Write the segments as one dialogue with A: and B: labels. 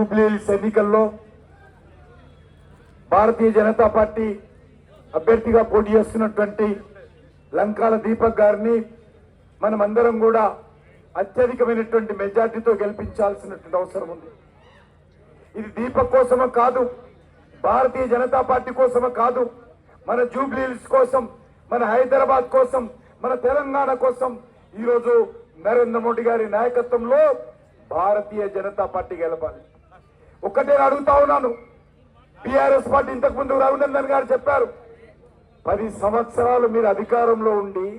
A: జూబ్లీహిల్స్ ఎన్నికల్లో భారతీయ జనతా పార్టీ అభ్యర్థిగా పోటీ చేస్తున్నటువంటి లంకాల దీపక్ గారిని మనమందరం కూడా అత్యధికమైనటువంటి మెజార్టీతో గెలిపించాల్సినటువంటి అవసరం ఉంది. ఇది దీపక్ కోసమో కాదు, భారతీయ జనతా పార్టీ కోసమో కాదు, మన జూబ్లీహిల్స్ కోసం, మన హైదరాబాద్ కోసం, మన తెలంగాణ కోసం ఈరోజు నరేంద్ర మోడీ గారి నాయకత్వంలో భారతీయ జనతా పార్టీ గెలపాలి. ఒక్కటే అడుగుతా ఉన్నాను, టిఆర్ఎస్ పార్టీ ఇంతకు ముందు రఘునందన్ గారు చెప్పారు, 10 సంవత్సరాలు మీరు అధికారంలో ఉండి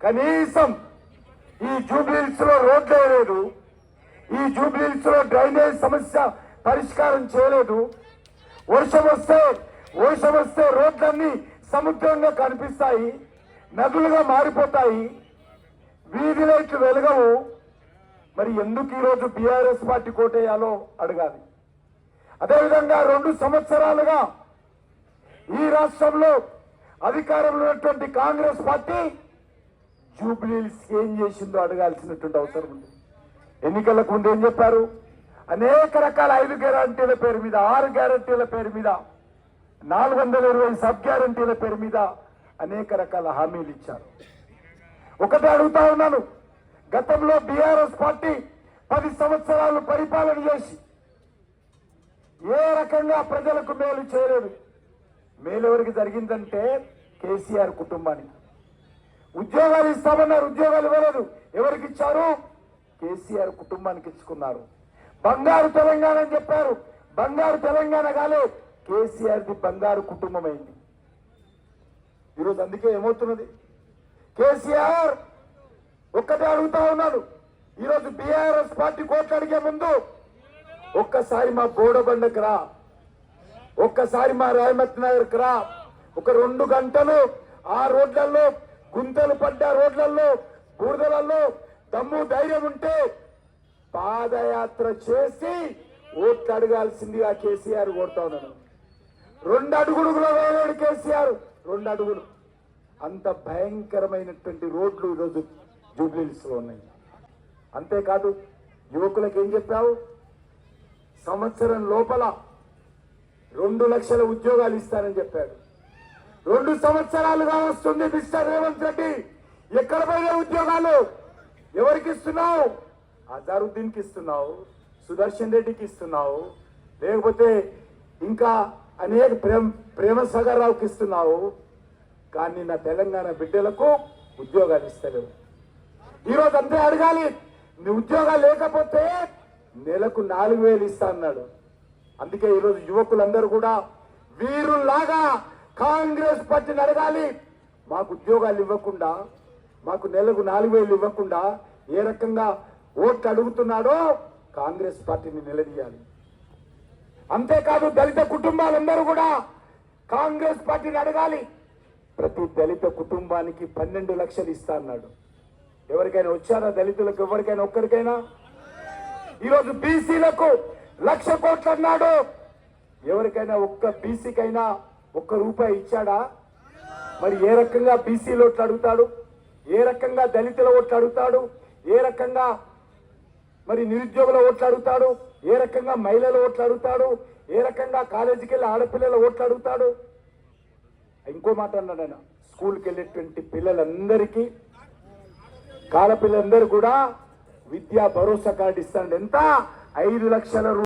A: కనీసం ఈ జూబ్లీహిల్స్ లో రోడ్లు వేయలేదు, ఈ జూబ్లీహిల్స్ లో డ్రైనేజ్ సమస్య పరిష్కారం చేయలేదు. వర్షం వస్తే రోడ్లన్నీ సముద్రంగా కనిపిస్తాయి, నదులుగా మారిపోతాయి, వీధి లైట్లు వెలగవు. మరి ఎందుకు ఈరోజు బీఆర్ఎస్ పార్టీ కోటేయాలో అడగాలి. అదేవిధంగా 2 సంవత్సరాలుగా ఈ రాష్ట్రంలో అధికారంలో ఉన్నటువంటి కాంగ్రెస్ పార్టీ జూబ్లీహిల్స్ ఏం చేసిందో అడగాల్సినటువంటి అవసరం ఉంది. ఎన్నికలకు ముందు ఏం చెప్పారు? అనేక రకాల 5 గ్యారంటీల పేరు మీద, 6 గ్యారంటీల పేరు మీద, 420 సబ్ గ్యారంటీల పేరు మీద అనేక రకాల హామీలు ఇచ్చారు. ఒకటే అడుగుతా ఉన్నాను, గతంలో బీఆర్ఎస్ పార్టీ 10 సంవత్సరాలు పరిపాలన చేసి ఏ రకంగా ప్రజలకు మేలు చేయలేదు. మేలు ఎవరికి జరిగిందంటే కేసీఆర్ కుటుంబానికి. ఉద్యోగాలు ఇస్తామన్నారు, ఉద్యోగాలు ఇవ్వలేదు. ఎవరికి ఇచ్చారు? కేసీఆర్ కుటుంబానికి ఇచ్చుకున్నారు. బంగారు తెలంగాణ అని చెప్పారు, బంగారు తెలంగాణ కాలే, కేసీఆర్ది బంగారు కుటుంబం అయింది. ఈరోజు అందుకే ఏమవుతున్నది, కేసీఆర్ ఒక్కటే అడుగుతా ఉన్నాడు, ఈరోజు బీఆర్ఎస్ పార్టీ కోట్లు అడిగే ముందు ఒక్కసారి మా బోడబండకు రా, ఒక్కసారి మా రాయమత్ నగర్కి రా, ఒక 2 గంటలు ఆ రోడ్లలో, గుంతలు పడ్డ రోడ్లలో, బూరదలలో దమ్ము ధైర్యం ఉంటే పాదయాత్ర చేసి ఓట్లు అడగాల్సిందిగా కేసీఆర్ కోరుతా ఉన్నాను. 2 అడుగులులో వేయలేడు కేసీఆర్, 2 అడుగులు. అంత భయంకరమైనటువంటి రోడ్లు ఈరోజు జూబ్లీహిల్స్ లో ఉన్నాయి. అంతేకాదు, యువకులకు ఏం చెప్పావు? సంవత్సరం లోపల 2 లక్షల ఉద్యోగాలు ఇస్తానని చెప్పాడు. 2 సంవత్సరాలుగా వస్తుంది మిస్టర్ రేవంత్ రెడ్డి, ఎక్కడ పోయిన ఉద్యోగాలు? ఎవరికి ఇస్తున్నావు? అజారుద్దీన్కి ఇస్తున్నావు, సుదర్శన్ రెడ్డికి ఇస్తున్నావు, లేకపోతే ఇంకా అనేక ప్రేమసాగర్ రావుకి ఇస్తున్నావు. కానీ నా తెలంగాణ బిడ్డలకు ఉద్యోగాలు ఇస్తలేవు. ఈరోజు అంతే అడగాలి, నీ ఉద్యోగాలు లేకపోతే నెలకు 4,000 ఇస్తా అన్నాడు. అందుకే ఈరోజు యువకులందరూ కూడా వీరుల్లాగా కాంగ్రెస్ పార్టీని అడగాలి. మాకు ఉద్యోగాలు ఇవ్వకుండా, మాకు నెలకు 4,000 ఇవ్వకుండా ఏ రకంగా ఓట్లు అడుగుతున్నాడో కాంగ్రెస్ పార్టీని నిలదీయాలి. అంతేకాదు, దళిత కుటుంబాలందరూ కూడా కాంగ్రెస్ పార్టీని అడగాలి. ప్రతి దళిత కుటుంబానికి 12 లక్షలు ఇస్తా అన్నాడు. ఎవరికైనా వచ్చారా? దళితులకు ఎవరికైనా ఒక్కరికైనా? ఈరోజు బీసీలకు 1,00,000 కోట్లు అన్నాడు. ఎవరికైనా ఒక్క బీసీకైనా ₹1 ఇచ్చాడా? మరి ఏ రకంగా బీసీల ఓట్లు అడుగుతాడు? ఏ రకంగా దళితుల ఓట్లు అడుగుతాడు? ఏ రకంగా మరి నిరుద్యోగుల ఓట్లు అడుగుతాడు? ఏ రకంగా మహిళల ఓట్లు అడుగుతాడు? ఏ రకంగా కాలేజీకి వెళ్ళి ఆడపిల్లల ఓట్లు అడుగుతాడు? ఇంకో మాట అన్నాడు ఆయన, స్కూల్కి వెళ్ళేటువంటి పిల్లలందరికీ, కాలపిల్లలందరూ కూడా విద్యా భరోసా కార్డు ఇస్తాడు. ఎంత? 5 లక్షల